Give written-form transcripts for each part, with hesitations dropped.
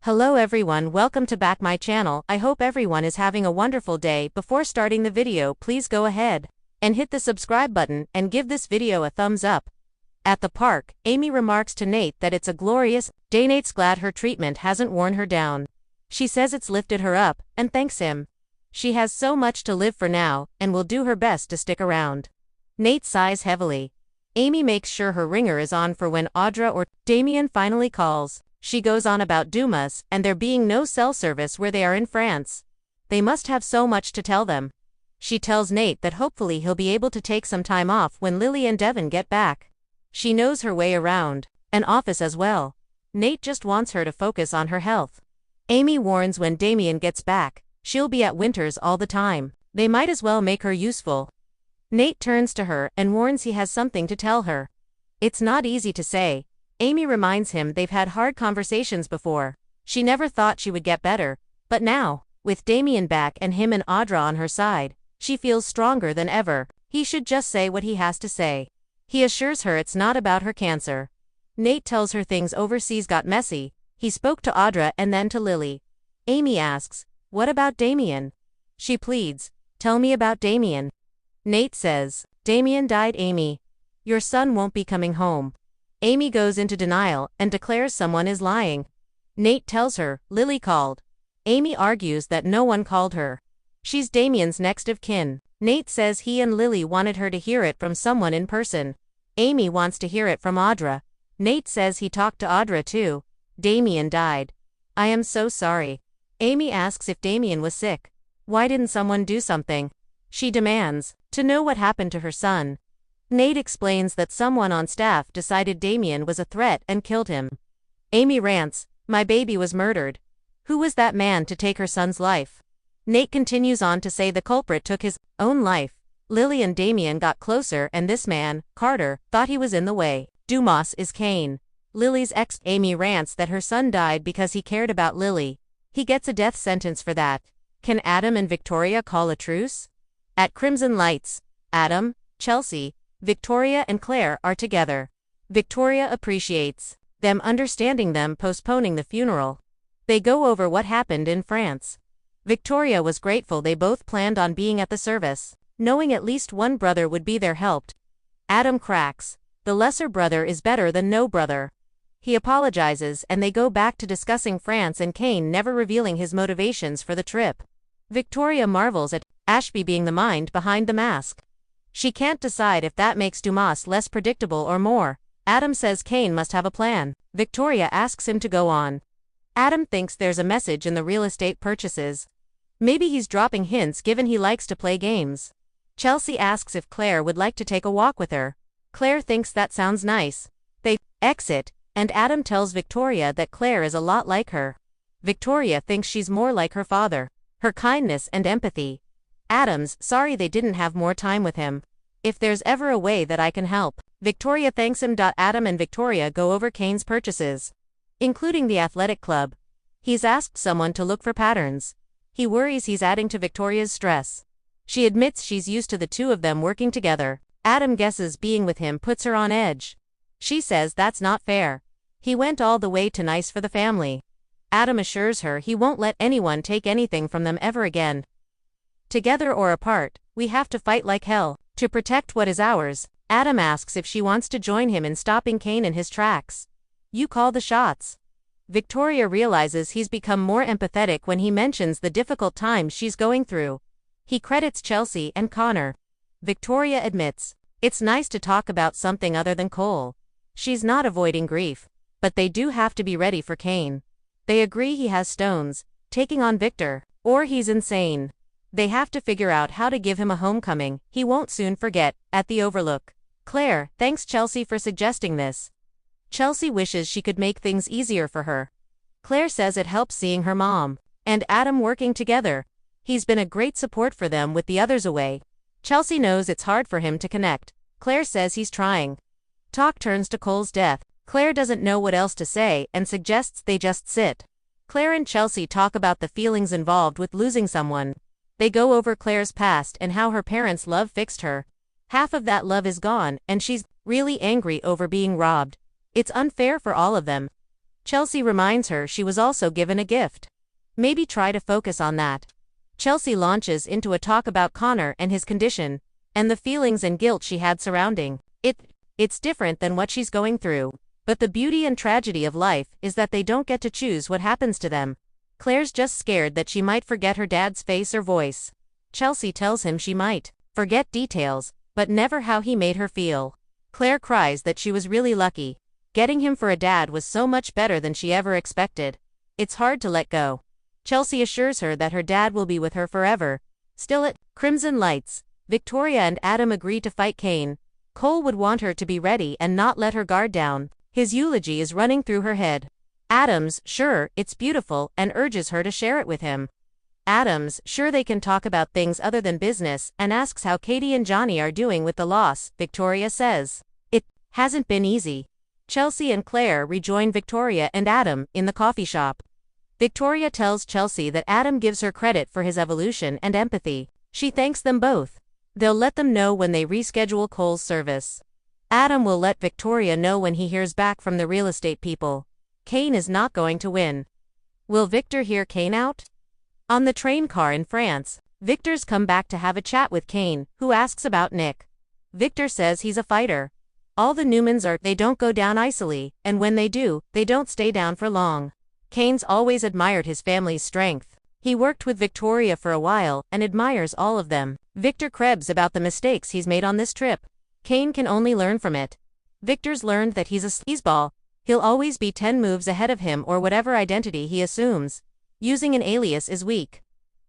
Hello everyone, welcome to back my channel. I hope everyone is having a wonderful day. Before starting the video, please go ahead and hit the subscribe button and give this video a thumbs up. At the park, Amy remarks to Nate that it's a glorious day. Nate's glad her treatment hasn't worn her down. She says it's lifted her up and thanks him. She has so much to live for now and will do her best to stick around. Nate sighs heavily. Amy makes sure her ringer is on for when Audra or Damian finally calls. She goes on about Demise and there being no cell service where they are in France. They must have so much to tell them. She tells Nate that hopefully he'll be able to take some time off when Lily and Devin get back. She knows her way around an office as well. Nate just wants her to focus on her health. Amy warns when Damian gets back, she'll be at Winters all the time. They might as well make her useful. Nate turns to her and warns he has something to tell her. It's not easy to say. Amy reminds him they've had hard conversations before. She never thought she would get better, but now, with Damian back and him and Audra on her side, she feels stronger than ever. He should just say what he has to say. He assures her it's not about her cancer. Nate tells her things overseas got messy. He spoke to Audra and then to Lily. Amy asks, "What about Damian?" She pleads, "Tell me about Damian." Nate says, "Damian died, Amy. Your son won't be coming home." Amy goes into denial and declares someone is lying. Nate tells her, Lily called. Amy argues that no one called her. She's Damian's next of kin. Nate says he and Lily wanted her to hear it from someone in person. Amy wants to hear it from Audra. Nate says he talked to Audra too. Damian died. I am so sorry. Amy asks if Damian was sick. Why didn't someone do something? She demands to know what happened to her son. Nate explains that someone on staff decided Damian was a threat and killed him. Amy rants, "My baby was murdered. Who was that man to take her son's life?" Nate continues on to say the culprit took his own life. Lily and Damian got closer and this man, Carter, thought he was in the way. Demise is Kane, Lily's ex. Amy rants that her son died because he cared about Lily. He gets a death sentence for that. Can Adam and Victoria call a truce? At Crimson Lights, Adam, Chelsea, Victoria and Claire are together. Victoria appreciates them understanding them postponing the funeral. They go over what happened in France. Victoria was grateful they both planned on being at the service, knowing at least one brother would be there helped. Adam cracks. The lesser brother is better than no brother. He apologizes and they go back to discussing France and Kane never revealing his motivations for the trip. Victoria marvels at Ashby being the mind behind the mask. She can't decide if that makes Demise less predictable or more. Adam says Kane must have a plan. Victoria asks him to go on. Adam thinks there's a message in the real estate purchases. Maybe he's dropping hints given he likes to play games. Chelsea asks if Claire would like to take a walk with her. Claire thinks that sounds nice. They exit, and Adam tells Victoria that Claire is a lot like her. Victoria thinks she's more like her father. Her kindness and empathy. Adam's sorry they didn't have more time with him. If there's ever a way that I can help. Victoria thanks him. Adam and Victoria go over Kane's purchases, including the athletic club. He's asked someone to look for patterns. He worries he's adding to Victoria's stress. She admits she's used to the two of them working together. Adam guesses being with him puts her on edge. She says that's not fair. He went all the way to nice for the family. Adam assures her he won't let anyone take anything from them ever again. Together or apart, we have to fight like hell to protect what is ours. Adam asks if she wants to join him in stopping Kane in his tracks. You call the shots. Victoria realizes he's become more empathetic when he mentions the difficult times she's going through. He credits Chelsea and Connor. Victoria admits, it's nice to talk about something other than Cole. She's not avoiding grief, but they do have to be ready for Kane. They agree he has stones, taking on Victor, or he's insane. They have to figure out how to give him a homecoming he won't soon forget. At the Overlook, Claire thanks Chelsea for suggesting this. Chelsea wishes she could make things easier for her. Claire says it helps seeing her mom and Adam working together. He's been a great support for them with the others away. Chelsea knows it's hard for him to connect. Claire says he's trying. Talk turns to Cole's death. Claire doesn't know what else to say and suggests they just sit. Claire and Chelsea talk about the feelings involved with losing someone. They go over Claire's past and how her parents' love fixed her. Half of that love is gone, and she's really angry over being robbed. It's unfair for all of them. Chelsea reminds her she was also given a gift. Maybe try to focus on that. Chelsea launches into a talk about Connor and his condition, and the feelings and guilt she had surrounding it. It's different than what she's going through. But the beauty and tragedy of life is that they don't get to choose what happens to them. Claire's just scared that she might forget her dad's face or voice. Chelsea tells him she might forget details, but never how he made her feel. Claire cries that she was really lucky. Getting him for a dad was so much better than she ever expected. It's hard to let go. Chelsea assures her that her dad will be with her forever. Still at Crimson Lights, Victoria and Adam agree to fight Kane. Cole would want her to be ready and not let her guard down. His eulogy is running through her head. Adam's sure it's beautiful and urges her to share it with him. Adam's sure they can talk about things other than business and asks how Katie and Johnny are doing with the loss. Victoria says, "It hasn't been easy." Chelsea and Claire rejoin Victoria and Adam in the coffee shop. Victoria tells Chelsea that Adam gives her credit for his evolution and empathy. She thanks them both. They'll let them know when they reschedule Cole's service. Adam will let Victoria know when he hears back from the real estate people. Kane is not going to win. Will Victor hear Kane out? On the train car in France, Victor's come back to have a chat with Kane, who asks about Nick. Victor says he's a fighter. All the Newmans they don't go down easily, and when they do, they don't stay down for long. Kane's always admired his family's strength. He worked with Victoria for a while and admires all of them. Victor crebs about the mistakes he's made on this trip. Kane can only learn from it. Victor's learned that he's a sleazeball. He'll always be 10 moves ahead of him or whatever identity he assumes. Using an alias is weak.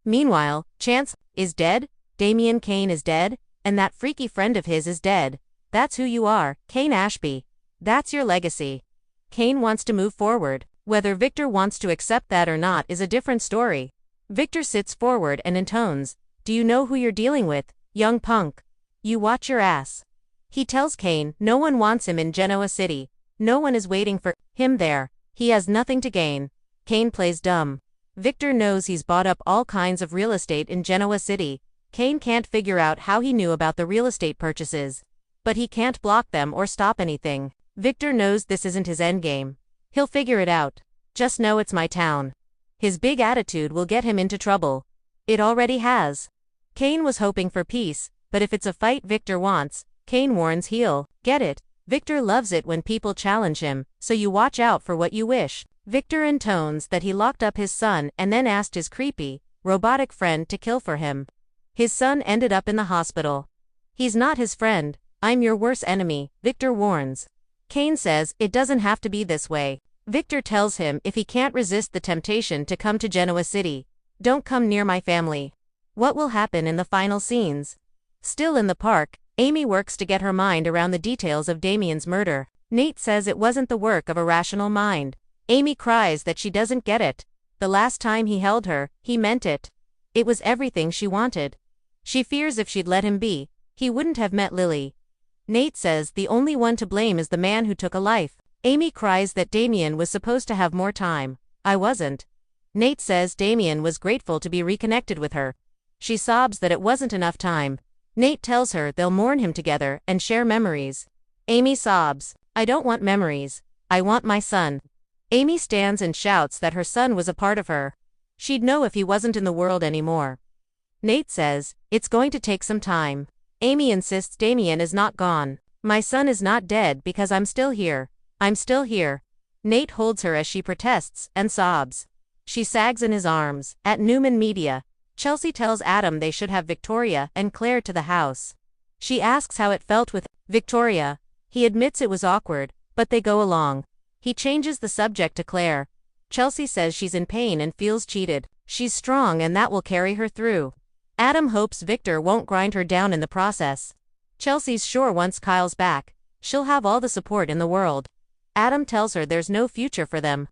Meanwhile, Chance is dead, Damian Kane is dead, and that freaky friend of his is dead. That's who you are, Kane Ashby. That's your legacy. Kane wants to move forward. Whether Victor wants to accept that or not is a different story. Victor sits forward and intones, "Do you know who you're dealing with, young punk? You watch your ass." He tells Kane no one wants him in Genoa City. No one is waiting for him there. He has nothing to gain. Kane plays dumb. Victor knows he's bought up all kinds of real estate in Genoa City. Kane can't figure out how he knew about the real estate purchases. But he can't block them or stop anything. Victor knows this isn't his endgame. He'll figure it out. Just know it's my town. His big attitude will get him into trouble. It already has. Kane was hoping for peace, but if it's a fight Victor wants, Kane warns he'll get it. Victor loves it when people challenge him, so you watch out for what you wish. Victor intones that he locked up his son and then asked his creepy, robotic friend to kill for him. His son ended up in the hospital. He's not his friend. I'm your worst enemy, Victor warns. Kane says it doesn't have to be this way. Victor tells him if he can't resist the temptation to come to Genoa City, don't come near my family. What will happen in the final scenes? Still in the park, Amy works to get her mind around the details of Damian's murder. Nate says it wasn't the work of a rational mind. Amy cries that she doesn't get it. The last time he held her, he meant it. It was everything she wanted. She fears if she'd let him be, he wouldn't have met Lily. Nate says the only one to blame is the man who took a life. Amy cries that Damian was supposed to have more time. I wasn't. Nate says Damian was grateful to be reconnected with her. She sobs that it wasn't enough time. Nate tells her they'll mourn him together and share memories. Amy sobs. I don't want memories. I want my son. Amy stands and shouts that her son was a part of her. She'd know if he wasn't in the world anymore. Nate says, it's going to take some time. Amy insists Damian is not gone. My son is not dead because I'm still here. I'm still here. Nate holds her as she protests and sobs. She sags in his arms. At Newman Media, Chelsea tells Adam they should have Victoria and Claire to the house. She asks how it felt with Victoria. He admits it was awkward, but they go along. He changes the subject to Claire. Chelsea says she's in pain and feels cheated. She's strong and that will carry her through. Adam hopes Victor won't grind her down in the process. Chelsea's sure once Kyle's back, she'll have all the support in the world. Adam tells her there's no future for them.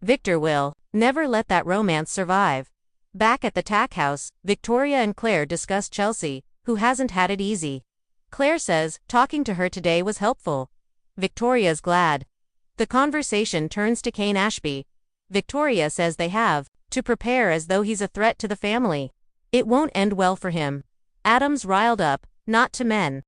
Victor will never let that romance survive. Back at the tack house, Victoria and Claire discuss Chelsea, who hasn't had it easy. Claire says talking to her today was helpful. Victoria's glad. The conversation turns to Kane Ashby. Victoria says they have to prepare as though he's a threat to the family. It won't end well for him. Adam's riled up, not to men.